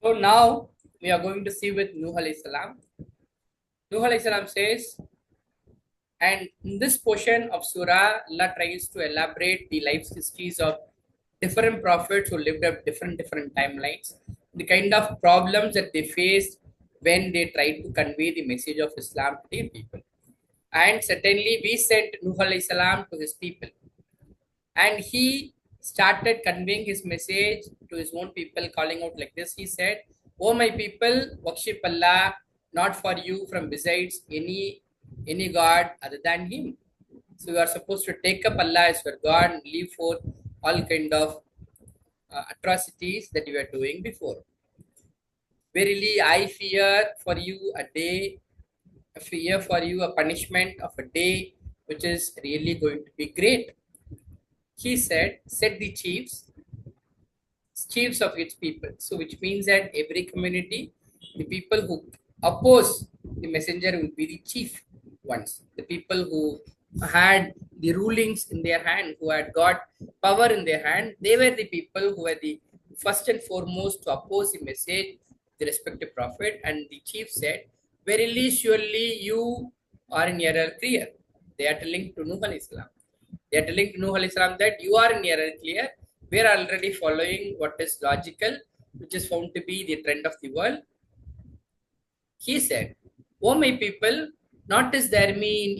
So now we are going to see with Nuh alayhi salam. Nuh alayhi salam says, and in this portion of Surah, Allah tries to elaborate the life histories of different prophets who lived at different timelines, the kind of problems that they faced when they tried to convey the message of Islam to their people. And certainly, we sent Nuh alayhi salam to his people, and he started conveying his message to his own people, calling out like this. He said, "O my people, worship Allah, not for you from besides any god other than Him." So you are supposed to take up Allah as your God and leave forth all kind of atrocities that you were doing before. Verily, I fear for you a day, I fear for you a punishment of a day which is really going to be great. He said the chiefs of its people. So, which means that every community, the people who oppose the messenger will be the chief ones. The people who had the rulings in their hand, who had got power in their hand, they were the people who were the first and foremost to oppose the message, the respective prophet. And the chief said, "Verily, surely you are in error clear." They are telling to Nuh alayhi salam. They are telling to Nuh alayhi salam that you are in error clear. We are already following what is logical, which is found to be the trend of the world. He said, "O my people, not is there me in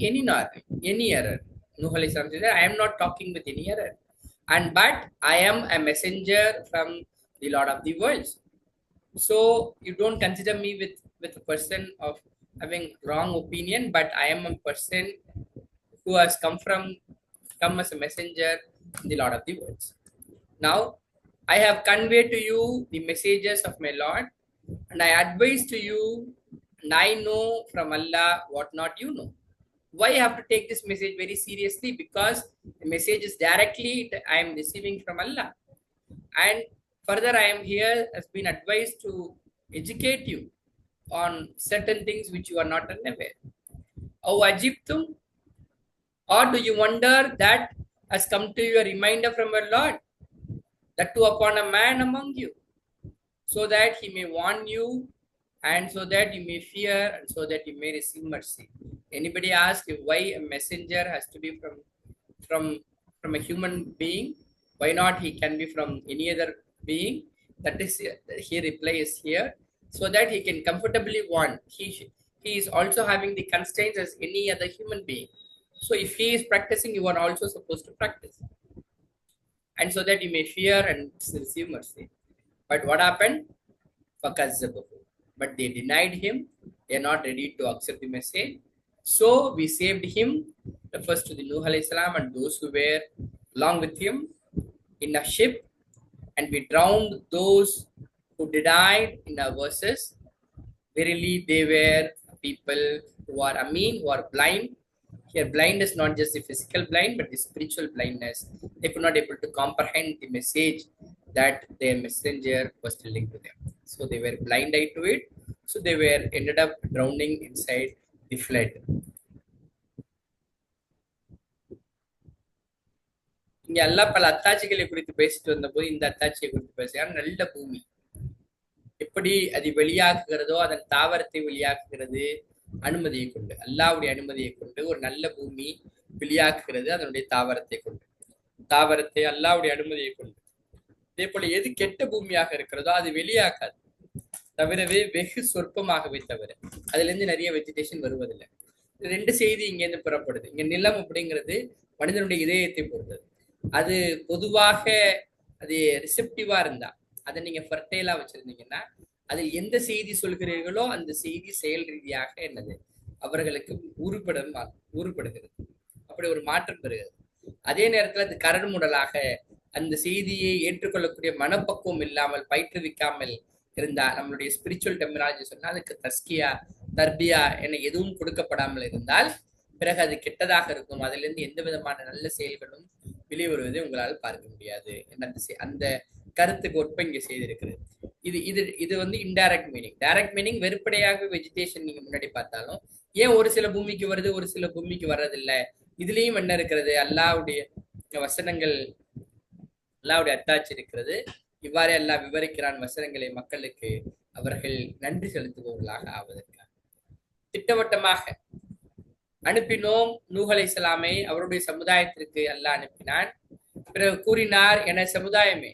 any error." Nuh alayhi salam said, "I am not talking with any error. And but I am a messenger from the Lord of the worlds. So you don't consider me with a person of having wrong opinion, but I am a person who has come as a messenger in the Lord of the worlds. Now, I have conveyed to you the messages of my Lord, and I advise to you, and I know from Allah what not you know." Why I have to take this message very seriously? Because the message is directly that I am receiving from Allah. And further, I am here has been advised to educate you on certain things which you are not unaware. Oh, Ajibtum, or do you wonder that has come to you a reminder from your Lord, that too upon a man among you, so that he may warn you, and so that you may fear, and so that you may receive mercy. Anybody ask if why a messenger has to be from from a human being? Why not he can be from any other being? That is here reply is here, so that he can comfortably warn. He is also having the constraints as any other human being. So if he is practicing, you are also supposed to practice, and so that you may fear and receive mercy. But what happened? Fakazzabahu. But they denied him. They are not ready to accept the message. So we saved him, refers to the Nuh alayhi salam and those who were along with him in a ship, and we drowned those who denied in our verses. Verily, they were people who are Amin, who are blind. Here, blind is not just the physical blind, but the spiritual blindness. They could not able to comprehend the message that their messenger was telling to them. So they were blind-eyed to it. So they were ended up drowning inside the flood. இங்க எல்லாம் பல அத்தாட்சிகளை குறித்து பேசிட்டு வந்தபோது இந்த அத்தாட்சியை குறித்து பேசுகிறார். நல்ல பூமி எப்படி அது வெளியாக்குகிறதோ, அதன் தாவரத்தை வெளியாக்குகிறது அனுமதியை கொண்டு, அல்லாவுடைய அனுமதியை கொண்டு ஒரு நல்ல பூமி வெளியாக்குகிறது அதனுடைய தாவரத்தை கொண்டு, தாவரத்தை அல்லாவுடைய அனுமதியை கொண்டு. இதே போல எது கெட்ட பூமியாக இருக்கிறதோ அது வெளியாக்காது, தவிரவே வெகு சொற்பமாகவே தவிர அதுல இருந்து நிறைய வெஜிடேஷன் வருவதில்லை. ரெண்டு செய்தி இங்க இருந்து புறப்படுது. இங்க நிலம் அப்படிங்கிறது மனிதனுடைய இதயத்தை பொறுத்தது. அது பொதுவாக அது ரிசெப்டிவா இருந்தா, அதை நீங்க ஃபர்டைலா வச்சிருந்தீங்கன்னா, அதில் எந்த செய்தி சொல்கிறீர்களோ அந்த செய்தி செயல் ரீதியாக என்னது அவர்களுக்கு உருப்படுகிறது. அப்படி ஒரு மாற்றம் பெறுகிறது. அதே நேரத்தில் அது கரடுமுடலாக அந்த செய்தியை ஏற்றுக்கொள்ளக்கூடிய மனப்பக்குவம் இல்லாமல் பயிற்றுவிக்காமல் இருந்தா, நம்மளுடைய ஸ்பிரிச்சுவல் டெர்மினாலஜி சொன்னா அதுக்கு தஸ்கியா தர்பியா என எதுவும் கொடுக்கப்படாமல் இருந்தால் பிறகு அது கெட்டதாக இருக்கும். அதுல இருந்து எந்த விதமான நல்ல செயல்களும் வெளிவருவதை உங்களால் பார்க்க முடியாது. அந்த கருத்துக்கு ஒப்ப இங்க செய்திருக்கிறது. இது இது இது வந்து இன்டைரக்ட் மீனிங். டைரக்ட் மீனிங் வெறுப்படையாக வெஜிடேஷன் நீங்க முன்னாடி பார்த்தாலும் ஏன் ஒரு சில பூமிக்கு வருது ஒரு சில பூமிக்கு வர்றதில்லை, இதுலயும் என்ன இருக்கிறது? அல்லாவுடைய வசனங்கள், அல்லாவுடைய அத்தாட்சி இருக்கிறது. இவ்வாறு எல்லாம் விவரிக்கிறான் வசனங்களை மக்களுக்கு அவர்கள் நன்றி செலுத்துபவர்களாக ஆவதற்காக. திட்டவட்டமாக அனுப்பினோம் நூஹ் அலைஹிஸ்ஸலாமை அவருடைய சமுதாயத்திற்கு அல்லாஹ் அனுப்பினான். பிறகு கூறினார், என சமுதாயமே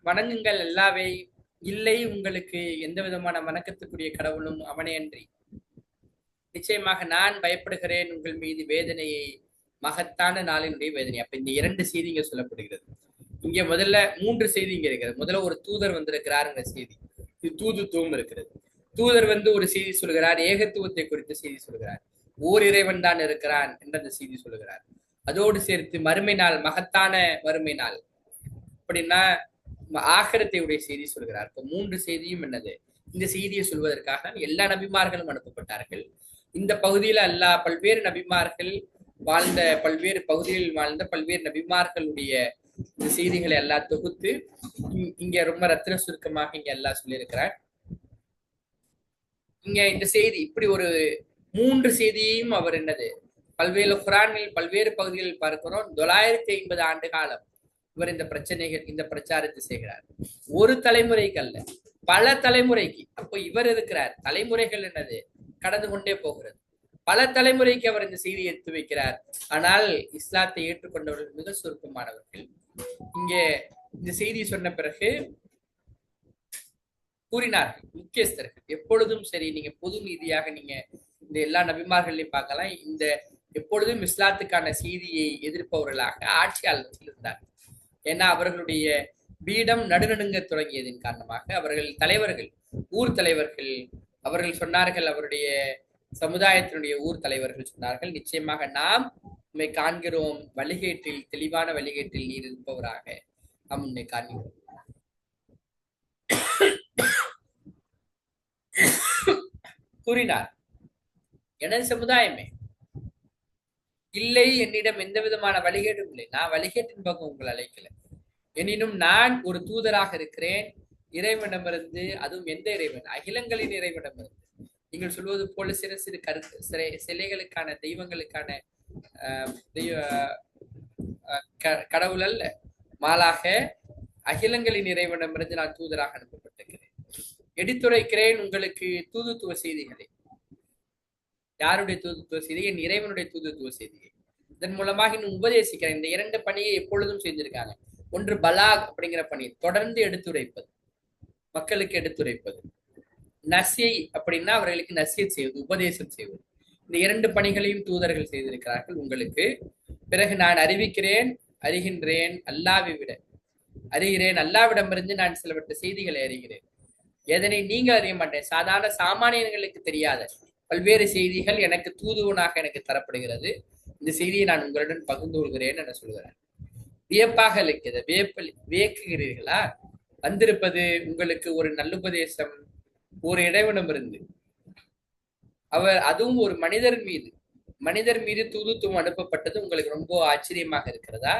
வணங்குங்கள் அல்லாவை, இல்லை உங்களுக்கு எந்த விதமான வணக்கத்துக்குரிய கடவுளும் அவனே அன்றி. நிச்சயமாக நான் பயப்படுகிறேன் உங்கள் மீது வேதனையை, மகத்தான நாளினுடைய வேதனை. அப்ப இந்த 2 செய்தி இங்க சொல்லப்படுகிறது. இங்க முதல்ல 3 செய்தி இங்க இருக்கிறது. முதல்ல ஒரு தூதர் வந்திருக்கிறாருங்கிற செய்தி, இது தூதுத்துவம் இருக்கிறது. தூதர் ஒரு செய்தி சொல்கிறார், ஏகத்துவத்தை குறித்த செய்தி சொல்கிறார், ஓர் இறைவன் தான் இருக்கிறான் என்ற அந்த செய்தி சொல்கிறார். அதோடு சேர்த்து மறுமை நாள், மகத்தான மறுமை நாள் அப்படின்னா ஆகிரத்தையுடைய செய்தி சொல்கிறார். இப்ப 3 செய்தியும் என்னது? இந்த செய்தியை சொல்வதற்காக எல்லா நபிமார்களும் அனுப்பப்பட்டார்கள். இந்த பகுதியில அல்லாஹ் பல்வேறு நபிமார்கள் வாழ்ந்த, பல்வேறு பகுதிகளில் வாழ்ந்த பல்வேறு நபிமார்களுடைய இந்த செய்திகளை எல்லாம் தொகுத்து இங்க ரொம்ப ரத்தின சுருக்கமாக இங்க எல்லாம் சொல்லியிருக்கிறார். இங்க இந்த செய்தி இப்படி ஒரு 3 செய்தியையும் அவர் என்னது பல்வேறு குரானில் பல்வேறு பகுதிகளில் பார்க்கிறோம். 950 ஆண்டு காலம் இவர் இந்த பிரச்சனைகள், இந்த பிரச்சாரத்தை செய்கிறார். ஒரு தலைமுறைக்கு அல்ல, பல தலைமுறைக்கு. அப்போ இவர் இருக்கிறார், தலைமுறைகள் என்னது கடந்து கொண்டே போகிறது. பல தலைமுறைக்கு அவர் இந்த செய்தியை எடுத்து வைக்கிறார். ஆனால் இஸ்லாத்தை ஏற்றுக்கொண்டவர்கள் மிக சுருக்கமானவர்கள். இங்கே இந்த செய்தி சொன்ன பிறகு கூறினார்கள் முக்கியஸ்தர்கள், எப்பொழுதும் சரி, நீங்க பொது நீதியாக நீங்க இந்த எல்லா நபிமார்களையும் பார்க்கலாம், இந்த எப்பொழுதும் இஸ்லாத்துக்கான செய்தியை எதிர்ப்பவர்களாக ஆட்சியாளர்கள் இருந்தார். ஏன்னா அவர்களுடைய பீடம் நடுநடுங்க தொடங்கியதின் காரணமாக அவர்கள் தலைவர்கள், ஊர் தலைவர்கள், அவர்கள் சொன்னார்கள், அவருடைய சமுதாயத்தினுடைய ஊர் தலைவர்கள் சொன்னார்கள், நிச்சயமாக நாம் உண்மை காண்கிறோம், வழிகேட்டில், தெளிவான வழிகேட்டில் நீர் இருப்பவராக நாம் உன்னை காண்கிறோம். கூறினார், எனது சமுதாயமே இல்லை, என்னிடம் எந்த விதமான வழிகேடும் இல்லை, நான் வழிகேட்டின் பக்கம் உங்களை அழைக்கல, எனினும் நான் ஒரு தூதராக இருக்கிறேன் இறைவனிடமிருந்து. அதுவும் எந்த இறைவன்? அகிலங்களின் இறைவனிடமிருந்து. நீங்கள் சொல்வது போல சிறு சிறு சிலைகளுக்கான, தெய்வங்களுக்கான கடவுள் அல்ல, மாலாக அகிலங்களின் இறைவனிடமிருந்து நான் தூதராக அனுப்பப்பட்டிருக்கிறேன். எடுத்துரைக்கிறேன் உங்களுக்கு தூதுத்துவ செய்திகளை. யாருடைய தூதுத்துவ செய்தி? என் இறைவனுடைய தூதுத்துவ செய்தியை. இதன் மூலமாக இன்னும் உபதேசிக்கிறேன். இந்த 2 பணியை எப்பொழுதும் செஞ்சிருக்காங்க. ஒன்று பலாக் அப்படிங்கிற பணி, தொடர்ந்து எடுத்துரைப்பது, மக்களுக்கு எடுத்துரைப்பது. நசியை அப்படின்னா அவர்களுக்கு நசியத் செய்வது, உபதேசம் செய்வது. இந்த 2 பணிகளையும் தூதர்கள் செய்திருக்கிறார்கள் உங்களுக்கு. பிறகு நான் அறிவிக்கிறேன், அறிகின்றேன், அல்லாவை விட அறிகிறேன், அல்லாவிடமிருந்து நான் சிலவற்ற செய்திகளை அறிகிறேன், எதனை நீங்கள் அறிய மாட்டேன். சாதாரண சாமானியர்களுக்கு தெரியாத பல்வேறு செய்திகள் எனக்கு தூதுவனாக எனக்கு தரப்படுகிறது. இந்த செய்தியை நான் உங்களுடன் பகிர்ந்து கொள்கிறேன் என சொல்கிறார். வியப்பாக இருக்கிறது, வியக்குகிறீர்களா? வந்திருப்பது உங்களுக்கு ஒரு நல்லுபதேசம் ஒரு இறைவனிடமிருந்து, அவர் அதுவும் ஒரு மனிதர் மீது தூதுத்துவம் அனுப்பப்பட்டது உங்களுக்கு ரொம்ப ஆச்சரியமாக இருக்கிறதா?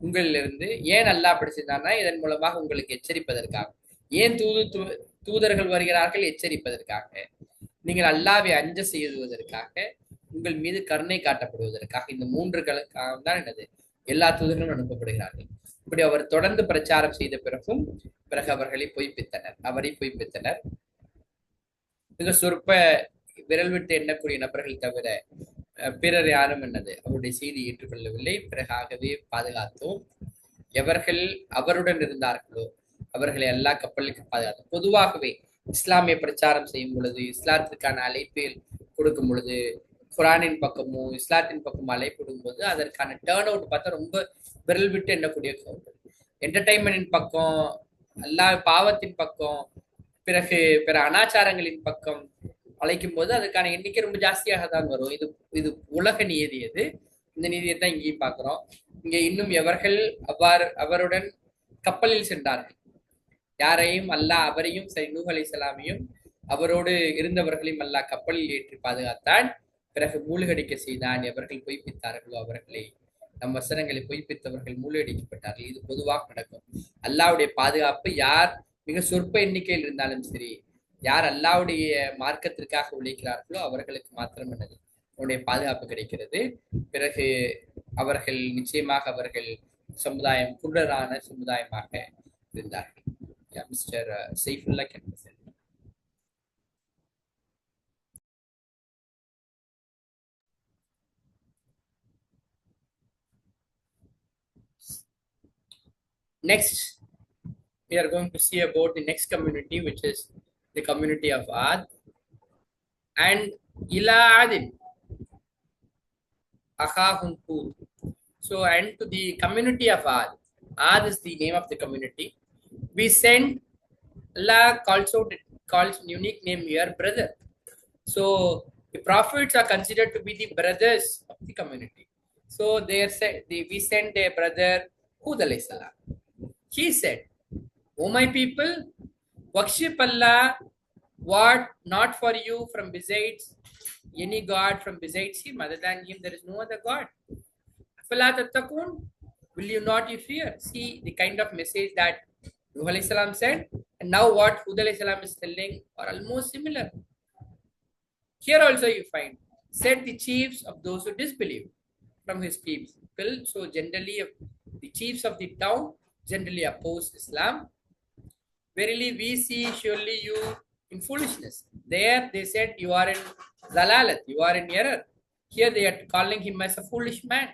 உங்களிலிருந்து ஏன் அல்லாஹ் அப்படி செய்தார்னா இதன் மூலமாக உங்களுக்கு எச்சரிப்பதற்காக. ஏன் தூதர்கள் வருகிறார்கள்? எச்சரிப்பதற்காக, நீங்கள் அல்லாஹ்வை அஞ்ச செய்வதற்காக, உங்கள் மீது கருணை காட்டப்படுவதற்காக. இந்த 3களுக்காக தான் என்னது எல்லா தூதர்களும் அனுப்பப்படுகிறார்கள். இப்படி அவர் தொடர்ந்து பிரச்சாரம் செய்த பிறகு அவரை பொய்ப்பித்தனர். மிக சொற்ப விரல் விட்டு எண்ணக்கூடிய நபர்கள் தவிர பிறர் யாரும் என்னது அவருடைய செய்தி ஏற்றுக்கொள்ளவில்லை. பிறகாகவே பாதுகாத்தோம். எவர்கள் அவருடன் இருந்தார்களோ அவர்களை எல்லா கப்பலுக்கு பாதுகாத்தோம். பொதுவாகவே இஸ்லாமிய பிரச்சாரம் செய்யும் பொழுது, இஸ்லாத்திற்கான அழைப்பில் கொடுக்கும் பொழுது, குரானின் பக்கமும் இஸ்லாத்தின் பக்கமும் அழைப்பிடும் போது அதற்கான டேர்ன் அவுட் பார்த்தா ரொம்ப விரல் விட்டு எண்ணக்கூடிய என்டர்டைன்மெண்டின் பக்கம், எல்லா பாவத்தின் பக்கம், பிற அனாச்சாரங்களின் பக்கம் அழைக்கும் போது அதுக்கான எண்ணிக்கை ரொம்ப ஜாஸ்தியாக தான் வரும். இது உலக நியதி. அது இந்த நீதியை தான் இங்கேயும் பார்க்கிறோம். இங்கே இன்னும் எவர்கள் அவருடன் கப்பலில் சென்றார்கள், யாரையும் அல்லாஹ் அவரையும் நூஹ் அலைஹிஸ்ஸலாமையும் அவரோடு இருந்தவர்களையும் அல்லாஹ் கப்பலில் ஏற்றி பாதுகாத்தான். பிறகு மூழ்கடிக்க செய்தான். எவர்கள் பொய்ப்பித்தார்களோ அவர்களை, நம் வசனங்களை பொய்ப்பித்தவர்கள் மூழ்கடிக்கப்பட்டார்கள். இது பொதுவாக நடக்கும். அல்லாஹ்வுடைய பாதுகாப்பு யார் மிக சொற்ப எண்ணிக்கையில் இருந்தாலும் சரி, யார் அல்லாஹ்வுடைய மார்க்கத்திற்காக உழைக்கிறார்களோ அவர்களுக்கு மாத்திரம் என்னது அவருடைய பாதுகாப்பு கிடைக்கிறது. பிறகு அவர்கள் நிச்சயமாக அவர்கள் சமுதாயம் குருடரான சமுதாயமாக இருந்தார்கள். Mister Saifullah can present. Next, we are going to see about the next community, which is the community of Ad and ila Adin Akhahum Hud. So, and to the community of Ad. Ad is the name of the community. We send Allah calls unique name here brother. So the prophets are considered to be the brothers of the community. So we sent their brother Hud alayhi salam. He said, "O my people, worship Allah, what not for you from besides any God from besides him, other than him there is no other God. Will you not you fear?" See the kind of message that Nuh alayhi salam said, and now what Hud alayhi salam is telling are almost similar. Here also you find, said the chiefs of those who disbelieve from his people. So generally the chiefs of the town generally oppose Islam. Verily we see surely you in foolishness. There they said you are in zalalat, you are in error. Here they are calling him as a foolish man.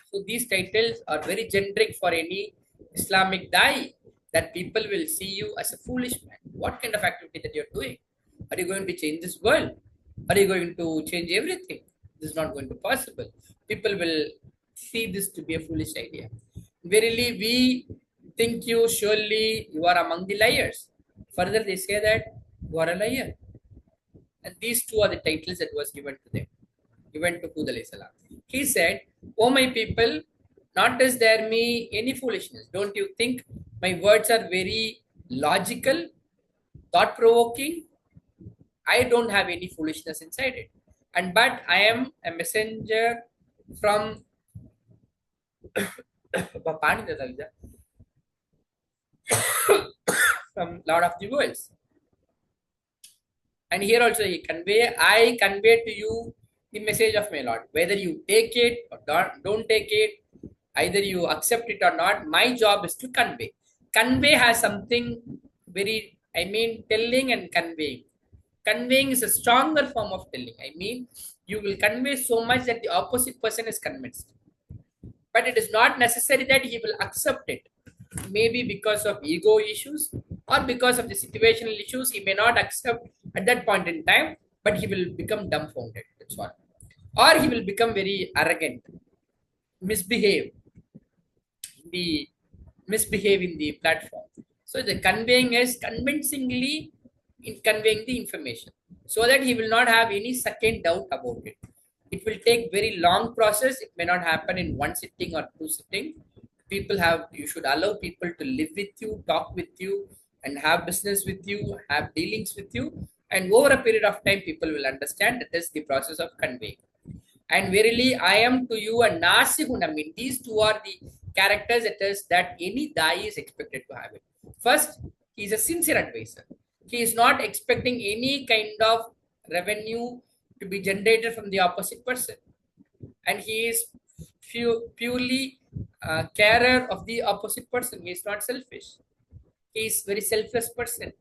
So these titles are very generic for any Islamic dai, that people will see you as a foolish man. What kind of activity that you're doing? Are you going to change this world? Are you going to change everything? This is not going to be possible. People will see this to be a foolish idea. Verily, we think you surely you are among the liars. Further, they say that you are a liar. And these two are the titles that was given to them, given to Hud alayhi salam. He said, "O my people, not is there me any foolishness. Don't you think my words are very logical, thought-provoking? I don't have any foolishness inside it. And but I am a messenger from from Lord of the worlds." And here also I convey to you the message of my Lord. Whether you take it or don't take it, either you accept it or not, my job is to convey. Convey has something very, telling and conveying. Conveying is a stronger form of telling. You will convey so much that the opposite person is convinced. But it is not necessary that he will accept it. Maybe because of ego issues or because of the situational issues, he may not accept at that point in time, but he will become dumbfounded. That's all. Or he will become very arrogant, misbehave in the platform. So the conveying is convincingly in conveying the information, so that he will not have any second doubt about it. It will take very long process. It may not happen in one sitting or two sitting. You should allow people to live with you, talk with you, and have business with you, have dealings with you. And over a period of time, people will understand that is the process of conveying. And verily, I am to you a nasihun. These two are the characters that any dai is expected to have it. First, he is a sincere advisor. He is not expecting any kind of revenue to be generated from the opposite person. And he is purely carer of the opposite person. He is not selfish. He is very selfless person,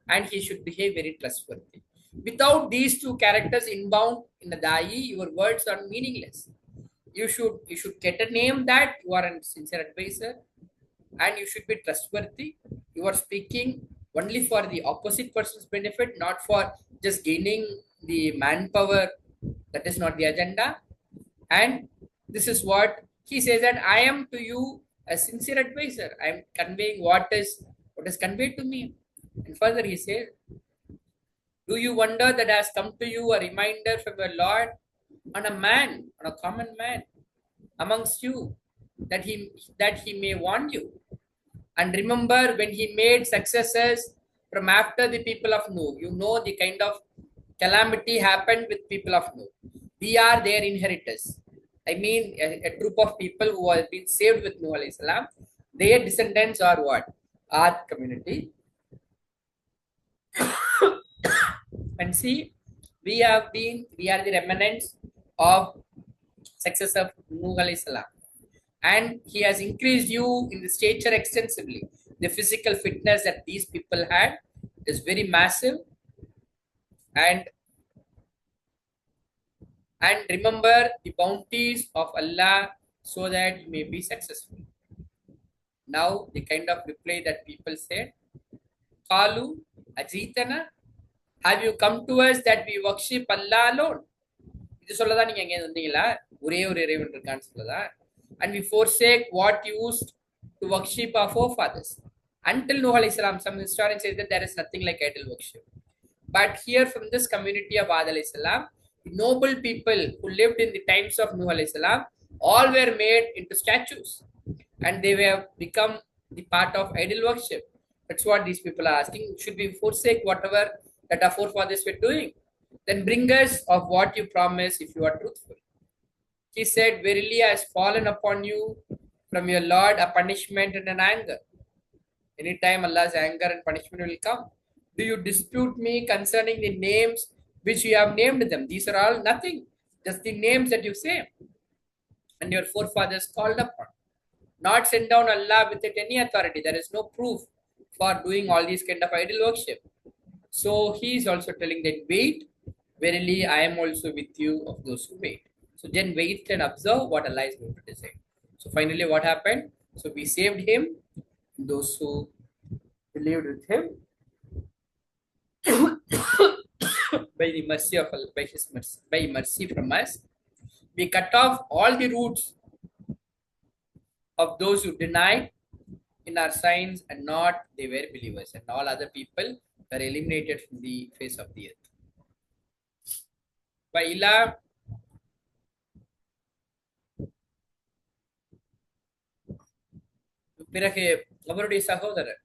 and he should behave very trustworthy. Without these two characters inbound in the dai, your words are meaningless. You should get a name that you are a sincere advisor, and you should be trustworthy. You are speaking only for the opposite person's benefit, not for just gaining the manpower. That is not the agenda. And this is what he says, that I am to you a sincere advisor. I am conveying what is conveyed to me. And further he says, do you wonder that has come to you a reminder from your Lord on a common man amongst you, that he may warn you? And remember when he made successors from after the people of Nuh, you know the kind of calamity happened with people of Nuh. We are their inheritors. A group of people who have been saved with Nuh alayhi salam, their descendants are what? Our community. And see, we are the remnants of success of Nuh alayhi salam. and he has increased you in the stature extensively. The physical fitness that these people had is very massive, and remember the bounties of Allah so that you may be successful. Now, the kind of reply that people said, Kalu, Ajitana, have you come to us that we worship Allah alone? இது சொல்லதான் நீங்க எங்க வந்தீங்களா? ஒரே ஒரு இறைவன் இருக்கான்னு சொல்லதான். And we forsake what used to worship our forefathers. Until Nuh alayhi salam, some historians say that there is nothing like idol worship. But here from this community of Ad alayhi salam, the noble people who lived in the times of Nuh alayhi salam, all were made into statues. And they have become the part of idol worship. That's what these people are asking. Should we forsake whatever that our forefathers were doing? Then bring us of what you promise if you are truthful. He said, verily I has fallen upon you from your Lord a punishment and an anger. Anytime Allah's anger and punishment will come. Do you dispute me concerning the names which you have named them? These are all nothing, just the names that you say. And your forefathers called upon. Not send down Allah with it any authority. There is no proof for doing all these kind of idol worship. So he is also telling that wait, verily I am also with you of those who wait. So then wait and observe what Allah is going to decide. So finally what happened? So we saved him, those who believed with him by the mercy of Allah, by his mercy, by mercy from us. We cut off all the roots of those who denied in our signs and not they were believers, and all other people were eliminated from the face of the earth. By Ilah, பிறகு அவருடைய சகோதரர்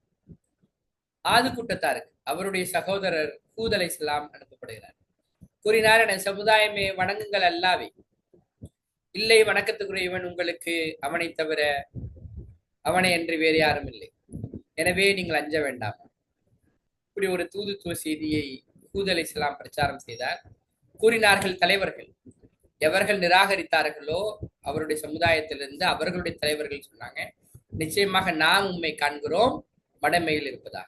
ஆது கூட்டத்தாருக்கு அவருடைய சகோதரர் ஹூத் அலைஹிஸ்ஸலாம் அனுப்பப்படுகிறார். கூறினார், என சமுதாயமே வணங்குங்கள் அல்லாவை, இல்லை வணக்கத்துக்குரியவன் உங்களுக்கு அவனை தவிர அவனை என்று வேறு யாரும் இல்லை, எனவே நீங்கள் அஞ்ச வேண்டாம். இப்படி ஒரு தூதுத்துவ செய்தியை ஹூத் அலைஹிஸ்ஸலாம் பிரச்சாரம் செய்தார். கூறினார்கள், தலைவர்கள் எவர்கள் நிராகரித்தார்களோ அவருடைய சமுதாயத்திலிருந்து அவர்களுடைய தலைவர்கள் சொன்னாங்க, நிச்சயமாக நாம் உண்மை காண்கிறோம் மடமையில் இருப்பதா.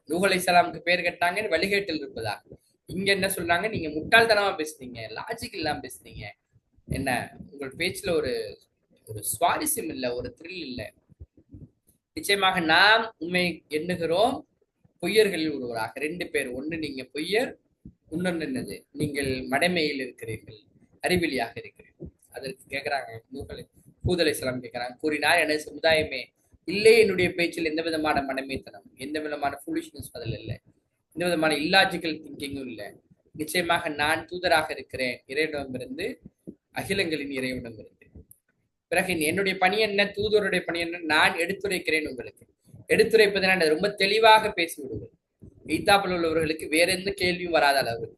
நூஹ் அலைஹிஸ்ஸலாமுக்கு பேர் கேட்டாங்க வழிகேட்டில் இருப்பதா. இங்க என்ன சொல்றாங்க, நீங்க முட்டாள்தனமா பேசுறீங்க, லாஜிக் இல்லாம பேசுறீங்க, என்ன உங்கள் பேச்சுல ஒரு சுவாரஸ்யம் இல்லை, ஒரு த்ரில் இல்லை. நிச்சயமாக நாம் உண்மை எண்ணுகிறோம் பொய்யர்களில் ஒருவராக. ரெண்டு பேர், ஒன்று நீங்க பொய்யர், இன்னொன்று என்னது, நீங்கள் மடமையில் இருக்கிறீர்கள், அறிவிலியாக இருக்கிறீர்கள். அதற்கு கேட்கிறாங்க ஹூத் அலைஹிஸ்ஸலாம் கேட்கிறாங்க, கூறினார், எனது சமுதாயமே, இல்லை என்னுடைய பேச்சில் எந்த விதமான மடமைத்தனம், எந்த விதமான ஃபூலிஷ்னஸ் அதில் இல்லை, எந்த விதமான இல்லாஜிக்கல் திங்கிங்கும் இல்லை. நிச்சயமாக நான் தூதராக இருக்கிறேன் இறைவனிடமிருந்து, அகிலங்களின் இறைவனிடமிருந்து. பிறகு என்னுடைய பணி என்ன, தூதருடைய பணி என்ன, நான் எடுத்துரைக்கிறேன் உங்களுக்கு. எடுத்துரைப்பதனால் ரொம்ப தெளிவாக பேசிவிடுவது, ஈத்தாப்பில் உள்ளவர்களுக்கு வேற எந்த கேள்வியும் வராத அளவு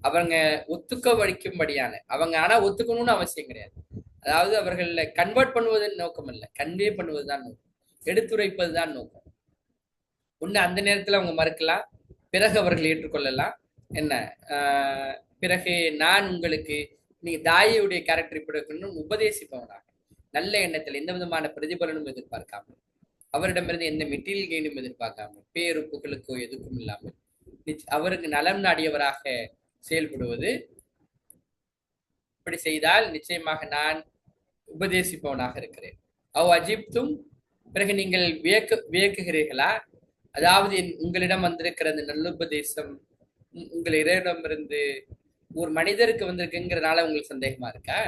அவங்க ஒத்துக்க வலிக்கும்படியான, அவங்க ஆனா ஒத்துக்கணும்னு அவசியம் கிடையாது. அதாவது அவர்களை கன்வெர்ட் பண்ணுவதன் நோக்கம் இல்லை, கன்வே பண்ணுவதுதான் நோக்கம், எடுத்துரைப்பதுதான் நோக்கம். ஒண்ணு அந்த நேரத்துல அவங்க மறுக்கலாம், பிறகு அவர்கள் ஏற்றுக்கொள்ளலாம். என்ன பிறகு நான் உங்களுக்கு நீ தாயுடைய கேரக்டர் இப்படி இருக்கணும் உபதேசிப்பவனாக, நல்ல எண்ணத்தில் எந்த விதமான பிரதிபலனும் எதிர்பார்க்காமல், அவரிடமிருந்து எந்த மெட்டீரியல் கெயினும் எதிர்பார்க்காமல், பேரு புகழுக்கோ எதுக்கும் இல்லாமல் அவருக்கு நலம் நாடியவராக செயல்படுவது. இப்படி செய்தால் நிச்சயமாக நான் உபதேசிப்பவனாக இருக்கிறேன். அவ் அஜிப்தும், பிறகு நீங்கள் வியக்குகிறீர்களா, அதாவது உங்களிடம் வந்திருக்கிறது நல்லுபதேசம் உங்கள் இறைவனிடமிருந்து ஒரு மனிதருக்கு வந்திருக்குங்கிறதுனால உங்களுக்கு சந்தேகமா இருக்கா?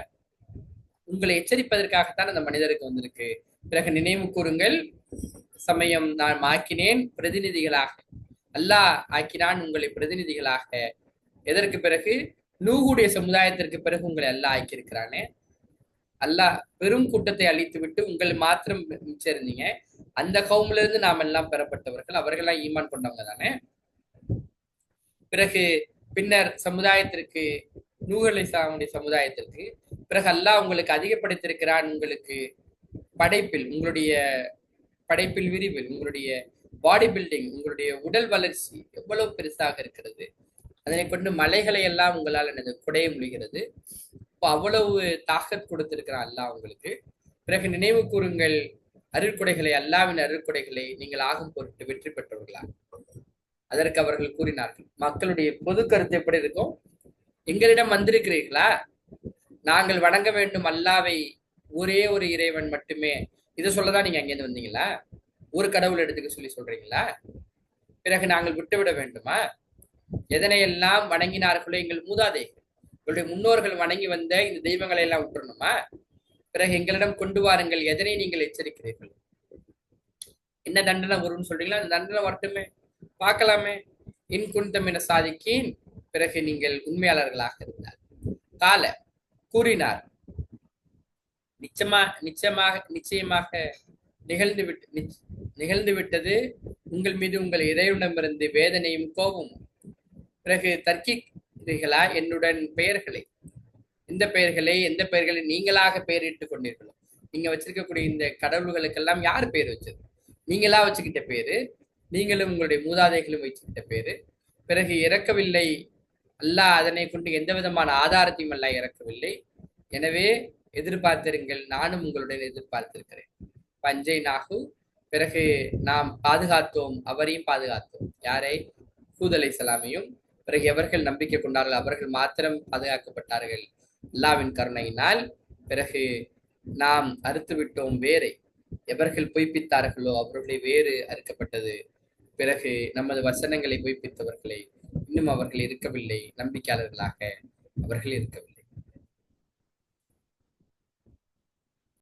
உங்களை எச்சரிப்பதற்காகத்தான் அந்த மனிதருக்கு வந்திருக்கு. பிறகு நினைவு கூறுங்கள், சமயம் நான் ஆக்கினேன் பிரதிநிதிகளாக, அல்லாஹ் ஆக்கினான் உங்களை பிரதிநிதிகளாக. எதற்கு பிறகு, நூகுடைய சமுதாயத்திற்கு பிறகு உங்களை அல்லாஹ் ஆக்கியிருக்கிறானே. அல்லாஹ் பெரும் கூட்டத்தை அழித்து விட்டு உங்கள் மாத்திரம் மிச்சம் இருந்தீங்க. அந்த கவும்ல இருந்து நாம் எல்லாம் பெறப்பட்டவர்கள், அவர்கள்லாம் ஈமான் கொண்டவங்க தானே. பிறகு பின்னர் சமுதாயத்திற்கு, நூஹ் அலைஹிஸ்ஸலாமுடைய சமுதாயத்திற்கு பிறகு அல்லாஹ் உங்களுக்கு அதிகப்படுத்தியிருக்கிறான். உங்களுக்கு படைப்பில், உங்களுடைய படைப்பில் விரிவில், உங்களுடைய பாடி பில்டிங், உங்களுடைய உடல் வளர்ச்சி எவ்வளவு பெருசாக இருக்கிறது. அதனை கொண்டு மலைகளை எல்லாம் உங்களால் என்னது குடைய முடிகிறது. இப்போ அவ்வளவு தாக்கத் கொடுத்திருக்கிறான் அல்லாஹ் உங்களுக்கு. பிறகு நினைவு கூறுங்கள் அருட்கொடைகளை, அல்லாவின் அருட்கொடைகளை நீங்கள் ஆகும் பொருட்டு வெற்றி பெற்றவர்களா? அதற்கு அவர்கள் கூறினார்கள், மக்களுடைய பொது கருத்து எப்படி இருக்கும்? எங்களிடம் வந்திருக்கிறீர்களா? நாங்கள் வணங்க வேண்டும் அல்லாவை, ஒரே ஒரு இறைவன் மட்டுமே, இதை சொல்லதான் நீங்க அங்கேருந்து வந்தீங்களா? ஒரு கடவுள் எடுத்துக்க சொல்லி சொல்றீங்களா? பிறகு நாங்கள் விட்டுவிட வேண்டுமா? எதனையெல்லாம் வணங்கினார்களோ எங்கள் மூதாதை, எங்களுடைய முன்னோர்கள் வணங்கி வந்த இந்த தெய்வங்களை எல்லாம் விட்டுறணுமா? பிறகு எங்களிடம் கொண்டு வாருங்கள், எதனை நீங்கள் எச்சரிக்கிறீர்கள்? என்ன தண்டனை வரும்னு சொல்றீங்களா? அந்த தண்டனை வரட்டுமே, பார்க்கலாமே. இன் குந்தம் என சாதிக்கின், பிறகு நீங்கள் உண்மையாளர்களாக இருந்தார் கால கூறினார். நிச்சயமாக நிகழ்ந்து விட்டது உங்கள் மீது உங்கள் இறைவனிடமிருந்து வேதனையும் கோபமும். பிறகு தர்க்கிக்கிறீர்களா என்னுடன் பெயர்களை? எந்த பெயர்களை நீங்களாக பெயரிட்டுக் கொண்டீர்களோ? நீங்க வச்சிருக்கக்கூடிய இந்த கடவுள்களுக்கெல்லாம் யார் பேர் வச்சது? நீங்களா வச்சுக்கிட்ட பேரு, நீங்களும் உங்களுடைய மூதாதைகளும் வச்சுக்கிட்ட பேரு. பிறகு இறக்கவில்லை அல்லாஹ், அதனை கொண்டு எந்த விதமான ஆதாரத்தையும் அல்லாஹ் இறக்கவில்லை. எனவே எதிர்பார்த்திருங்கள், நானும் உங்களுடன் எதிர்பார்த்திருக்கிறேன். பஞ்சை நாகு, பிறகு நாம் பாதுகாத்தோம், அவரையும் பாதுகாத்தோம். யாரை? ஹூத் அலைஹிஸ்ஸலாமையும். பிறகு எவர்கள் நம்பிக்கை கொண்டார்கள் அவர்கள் மாத்திரம் பாதுகாக்கப்பட்டார்கள் அல்லாவின் கருணையினால். பிறகு நாம் அறுத்து விட்டோம் வேரை, எவர்கள் பொய்ப்பித்தார்களோ அவர்களுடைய வேறு அறுக்கப்பட்டது. பிறகு நமது வசனங்களை பொய்ப்பித்தவர்களை இன்னும் அவர்கள் இருக்கவில்லை, நம்பிக்கையாளர்களாக அவர்கள் இருக்கவில்லை.